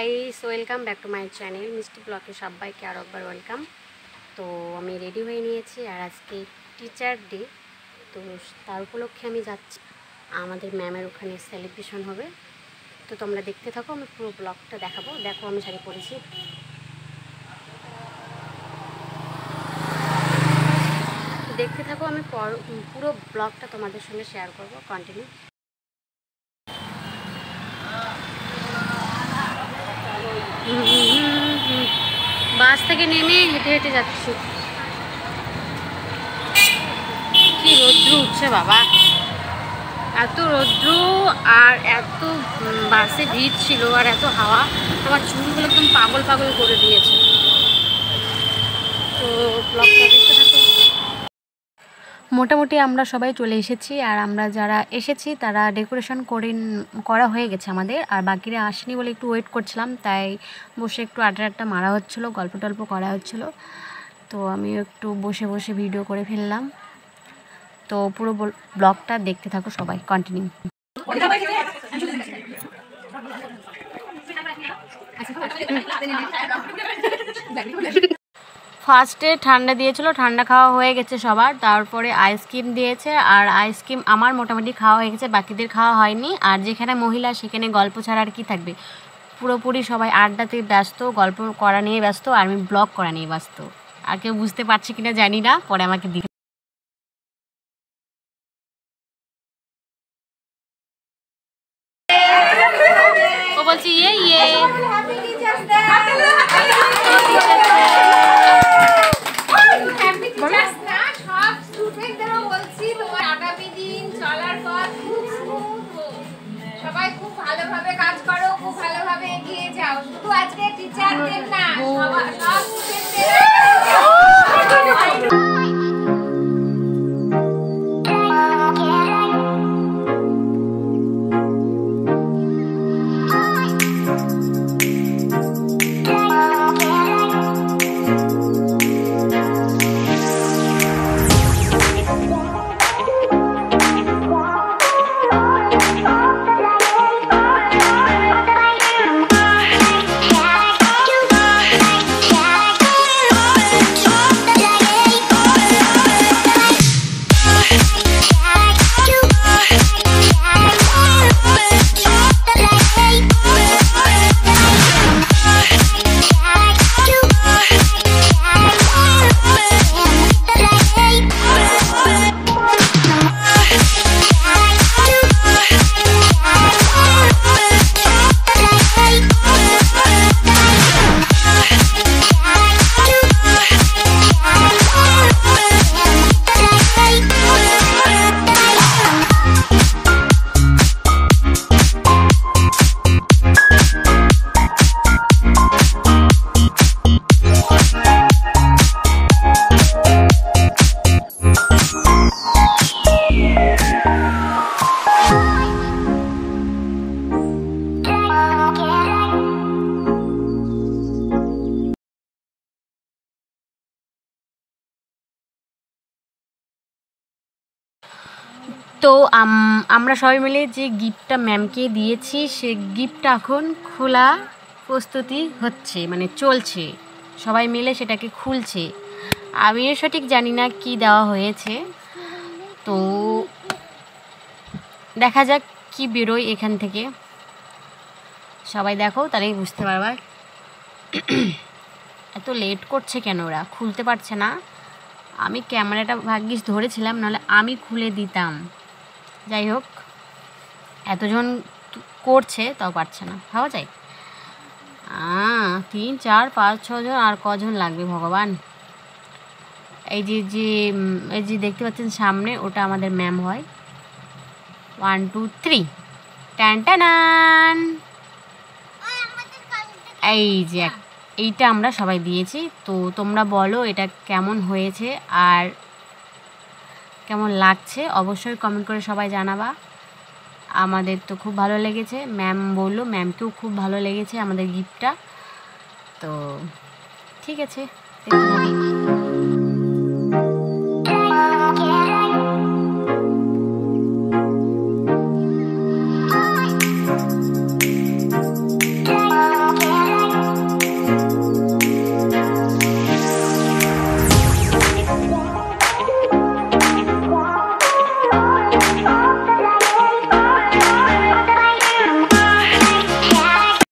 Guys, welcome back to my channel মিষ্টি ব্লগে সবাইকে আরও একবার ওয়েলকাম। তো আমি রেডি হয়ে নিয়েছি, আর আজকে টিচার ডে, তো তার উপলক্ষে আমি যাচ্ছি আমাদের ম্যামের ওখানে সেলিব্রেশন হবে। তো তোমরা দেখতে থাকো, আমি পুরো ব্লগটা দেখাবো। দেখো আমি শাড়ি পরেছি, দেখতে থাকো। আমি পুরো ব্লগটা তোমাদের সঙ্গে শেয়ার করব, কন্টিনিউ। বাস থেকে নেমে হেঁটে হেঁটে যাচ্ছি। কি রৌদ্র উঠছে বাবা, এত রৌদ্র আর এত বাসে ভিড় ছিল আর এত হাওয়া, আমার চুলগুলো একদম পাগল পাগল করে দিয়েছে। তো ব্লগটা দেখতে থাকো। মোটামুটি আমরা সবাই চলে এসেছি, আর আমরা যারা এসেছি তারা ডেকোরেশন করা হয়ে গেছে আমাদের, আর বাকিরা আসেনি বলে একটু ওয়েট করছিলাম, তাই বসে একটু আড্ডা আড্ডা মারা হচ্ছিলো, গল্প টল্প করা হচ্ছিলো। তো আমি একটু বসে বসে ভিডিও করে ফেললাম। তো পুরো ব্লগটা দেখতে থাকো সবাই, কন্টিনিউ। ফার্স্টে ঠান্ডা দিয়েছিল, ঠান্ডা খাওয়া হয়ে গেছে সবার, তারপরে আইসক্রিম দিয়েছে, আর আইসক্রিম আমার মোটামুটি খাওয়া হয়ে গেছে, বাকিদের খাওয়া হয়নি। আর যেখানে মহিলা সেখানে গল্প ছাড়া আর কি থাকবে, পুরোপুরি সবাই আড্ডাতে ব্যস্ত, গল্প করা নিয়ে ব্যস্ত, আর আমি ব্লগ করা নিয়ে ব্যস্ত। আর কেউ বুঝতে পারছে কিনা জানি না, পরে আমাকে দিতে ও বলছি ইয়ে ইয়ে সবাই খুব ভালোভাবে কাজ করো, খুব ভালোভাবে এগিয়ে যাও। শুধু আজকে টিচারদের না, সব স্টুডেন্টদের। তো আমরা সবাই মিলে যে গিফটটা ম্যামকে দিয়েছি, সে গিফটটা এখন খোলা প্রস্তুতি হচ্ছে, মানে চলছে, সবাই মিলে সেটাকে খুলছে। আমিও সঠিক জানি না কি দেওয়া হয়েছে, তো দেখা যাক কি বেরোয় এখান থেকে। সবাই দেখো, তাহলেই বুঝতে পারবা। এত লেট করছে কেন, ওরা খুলতে পারছে না। আমি ক্যামেরাটা ভাগ্যিস ধরেছিলাম, নাহলে আমি খুলে দিতাম। যাই হোক, এতজন করছে তাও পারছে না, ভাবা যায়। 3, 4, 5, 6 জন, আর কজন লাগবে ভগবান। এই যে দেখতে পাচ্ছেন সামনে, ওটা আমাদের ম্যাম হয়। 1 2 3 টান টানান। এইটা আমরা সবাই দিয়েছি। তো তোমরা বলো এটা কেমন হয়েছে আর কেমন লাগছে, অবশ্যই কমেন্ট করে সবাই জানাবা। আমাদের তো খুব ভালো লেগেছে, ম্যাম বললো ম্যামকেও খুব ভালো লেগেছে আমাদের গিফটটা। তো ঠিক আছে, দেখতে